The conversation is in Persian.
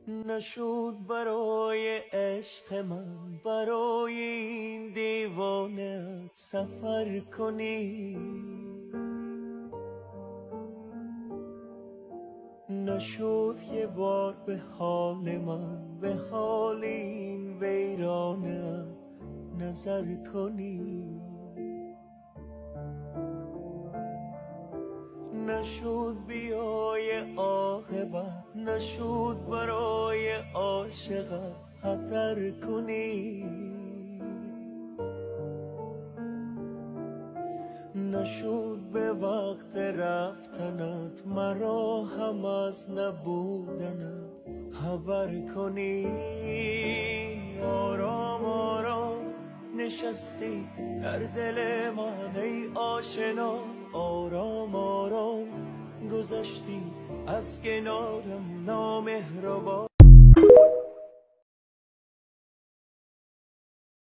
نشد برای عشق من برای این دیوانه سفر کنی، نشد یه بار به حال من به حال این ویرانه نظر کنی، نشد بیای عاقبت نشد برای عاشقت خطر کنی، نشد به وقت رفتنت مرا هم از نبودنت خبر کنی. آرام آرام نشستی در دل من ای آشنا، آرام آرام گذشتی از کنارم نامهربان.